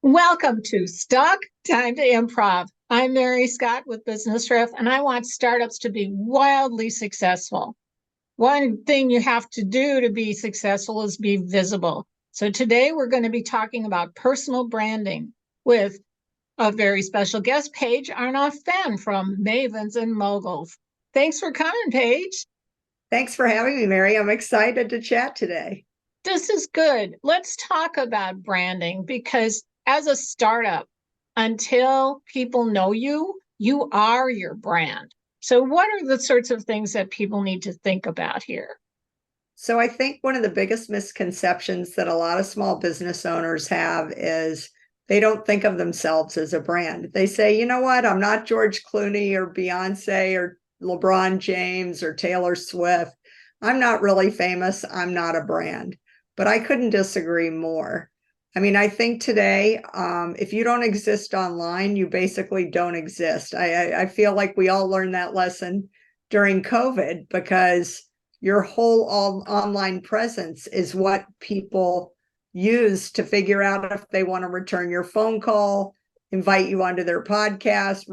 Welcome to Stock Time to Improv. I'm Mary Scott with Business Riff, and I want startups to be wildly successful. One thing you have to do to be successful is be visible. So today we're going to be talking about personal branding with a very special guest, Paige Arnof-Fenn from Mavens and Moguls. Thanks for coming, Paige. Thanks for having me, Mary. I'm excited to chat today. This is good. Let's talk about branding because as a startup, until people know you, you are your brand. So, what are the sorts of things that people need to think about here? So I think one of the biggest misconceptions that a lot of small business owners have is they don't think of themselves as a brand. They say, you know what, I'm not George Clooney or Beyonce or LeBron James or Taylor Swift. I'm not really famous. I'm not a brand. But I couldn't disagree more. I mean, I think today, if you don't exist online, you basically don't exist. I feel like we all learned that lesson during COVID because your whole online presence is what people use to figure out if they want to return your phone call, invite you onto their podcast,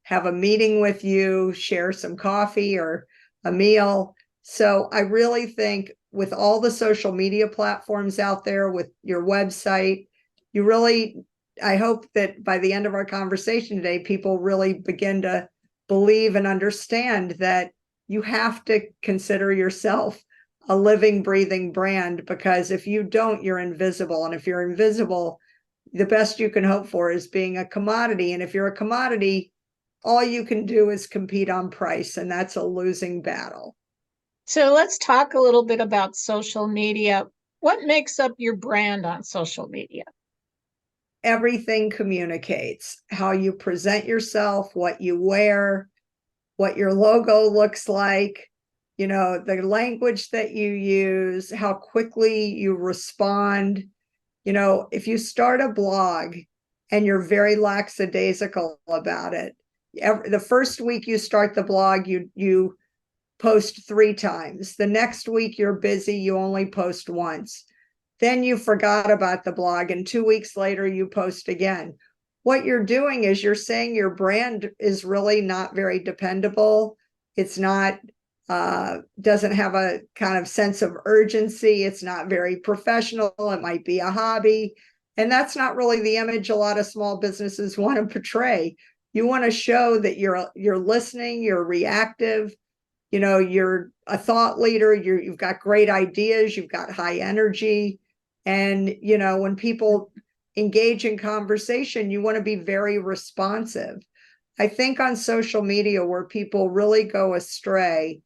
have a meeting with you, share some coffee or a meal. So I really think with all the social media platforms out there, with your website, I hope that by the end of our conversation today, people really begin to believe and understand that you have to consider yourself a living, breathing brand, because if you don't, you're invisible. And if you're invisible, the best you can hope for is being a commodity. And if you're a commodity, all you can do is compete on price, and that's a losing battle. So, let's talk a little bit about social media. What makes up your brand on social media? Everything communicates: how you present yourself, what you wear, what your logo looks like, the language that you use, how quickly you respond. If you start a blog and you're very lackadaisical about it, the first week you start the blog, you post 3 times. The next week you're busy, you only post once. Then you forgot about the blog, and 2 weeks later you post again. What you're doing is you're saying your brand is really not very dependable. It's not, doesn't have a kind of sense of urgency. It's not very professional. It might be a hobby. And that's not really the image a lot of small businesses want to portray. You want to show that you're listening, you're reactive, you're a thought leader, you've got great ideas, you've got high energy. And, when people engage in conversation, you want to be very responsive. I think on social media, where people really go astray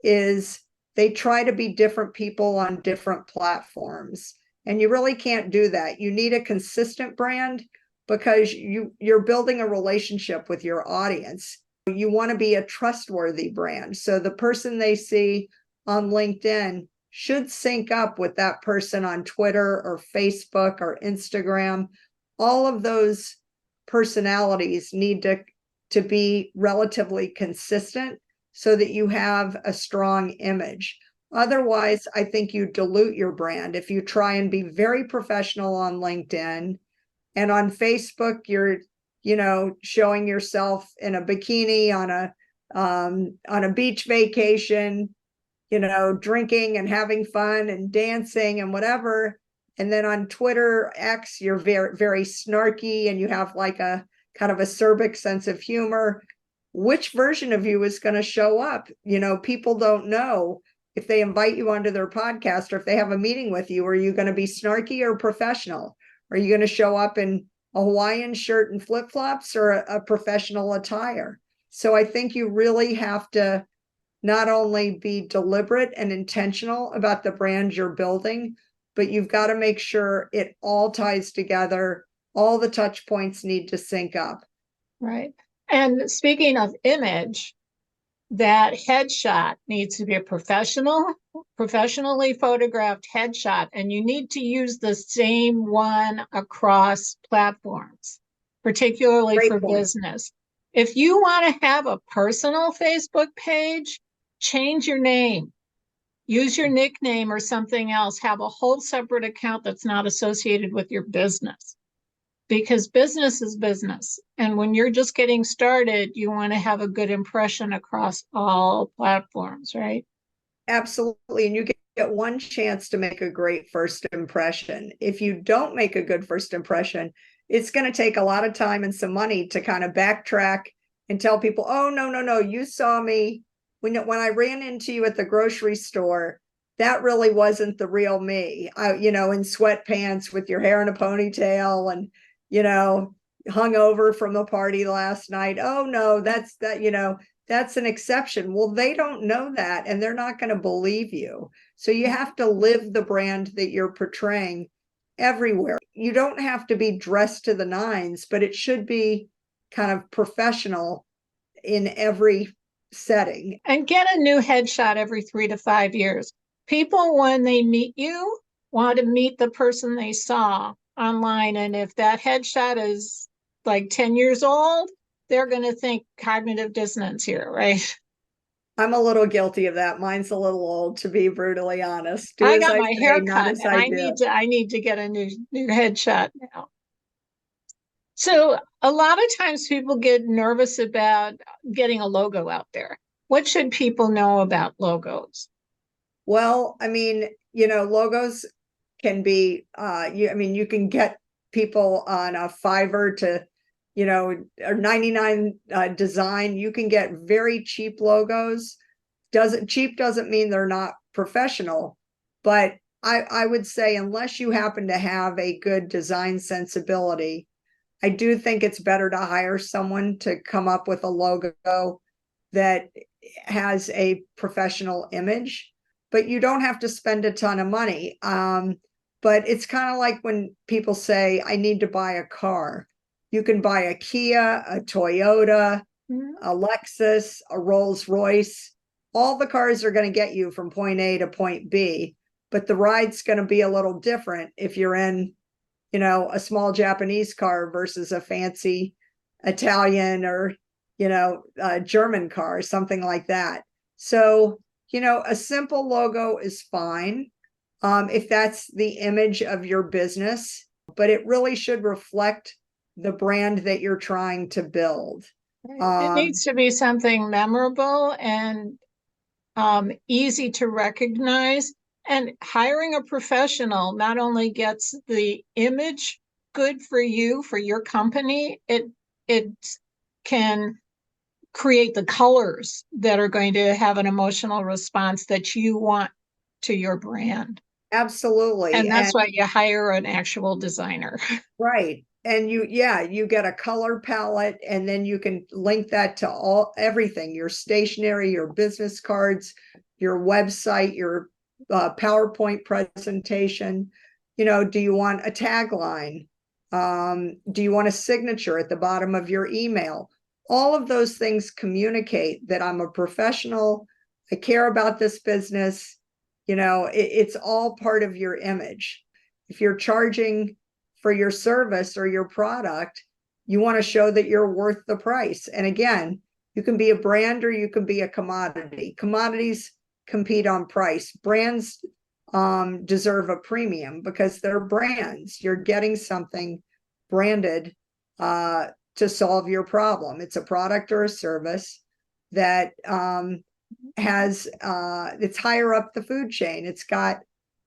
is they try to be different people on different platforms. And you really can't do that. You need a consistent brand because you're building a relationship with your audience. You want to be a trustworthy brand. So the person they see on LinkedIn should sync up with that person on Twitter or Facebook or Instagram. All of those personalities need to be relatively consistent so that you have a strong image. Otherwise, I think you dilute your brand if you try and be very professional on LinkedIn, and on Facebook you're showing yourself in a bikini on a beach vacation, drinking and having fun and dancing and whatever. And then on Twitter, X, you're very, very snarky and you have like a kind of acerbic sense of humor. Which version of you is going to show up? People don't know if they invite you onto their podcast or if they have a meeting with you. Are you going to be snarky or professional? Are you going to show up in a Hawaiian shirt and flip-flops or a professional attire? So I think you really have to not only be deliberate and intentional about the brand you're building, but you've got to make sure it all ties together. All the touch points need to sync up. Right. And speaking of image, that headshot needs to be a professionally photographed headshot, and you need to use the same one across platforms, particularly Great for point. business. If you want to have a personal Facebook page, change your name, use your nickname or something else, have a whole separate account that's not associated with your business. because business is business. And when you're just getting started, you want to have a good impression across all platforms, right? Absolutely. And you get one chance to make a great first impression. If you don't make a good first impression, it's going to take a lot of time and some money to kind of backtrack and tell people, oh, no, no, no, you saw me when I ran into you at the grocery store. That really wasn't the real me. In sweatpants with your hair in a ponytail and, hung over from a party last night. Oh, no, that's an exception. Well, they don't know that, and they're not going to believe you. So you have to live the brand that you're portraying everywhere. You don't have to be dressed to the nines, but it should be kind of professional in every setting. And get a new headshot every 3 to 5 years. People, when they meet you, want to meet the person they saw online. And if that headshot is like 10 years old, they're going to think cognitive dissonance here, right? I'm a little guilty of that. Mine's a little old, to be brutally honest. Do I as got I my say, hair not cut, as and I do. I need to get a new headshot now. So a lot of times people get nervous about getting a logo out there. What should people know about logos? Well, logos can be you can get people on a Fiverr to, or 99 design. You can get very cheap logos. Cheap doesn't mean they're not professional, but I would say unless you happen to have a good design sensibility, I do think it's better to hire someone to come up with a logo that has a professional image, but you don't have to spend a ton of money. But it's kind of like when people say, I need to buy a car. You can buy a Kia, a Toyota, a Lexus, a Rolls Royce. All the cars are going to get you from point A to point B, but the ride's going to be a little different if you're in, a small Japanese car versus a fancy Italian or, a German car, something like that. So, a simple logo is fine if that's the image of your business, but it really should reflect the brand that you're trying to build. It needs to be something memorable and easy to recognize. And hiring a professional not only gets the image good for you, for your company, it can create the colors that are going to have an emotional response that you want to your brand. Absolutely. And that's why you hire an actual designer. Right. And you get a color palette, and then you can link that to everything, your stationery, your business cards, your website, your PowerPoint presentation. Do you want a tagline? Do you want a signature at the bottom of your email? All of those things communicate that I'm a professional. I care about this business. It's all part of your image. If you're charging for your service or your product, you want to show that you're worth the price. And again, you can be a brand or you can be a commodity. Commodities compete on price. Brands deserve a premium because they're brands. You're getting something branded to solve your problem. It's a product or a service that has it's higher up the food chain. It's got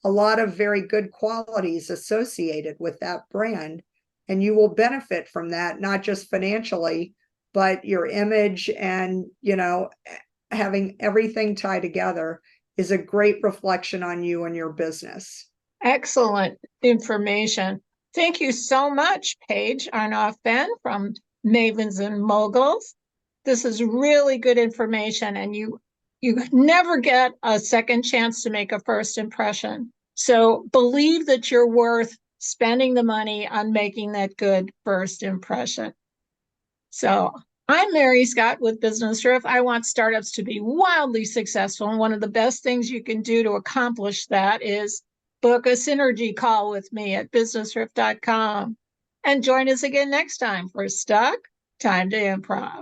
a lot of very good qualities associated with that brand, and you will benefit from that, not just financially, but your image and having everything tie together is a great reflection on you and your business. Excellent information. Thank you so much, Paige Arnof-Fenn from Mavens and Moguls. This is really good information, and you never get a second chance to make a first impression. So believe that you're worth spending the money on making that good first impression. So I'm Mary Scott with Business Riff. I want startups to be wildly successful. And one of the best things you can do to accomplish that is book a synergy call with me at businessriff.com. And join us again next time for Stuck, Time to Improv.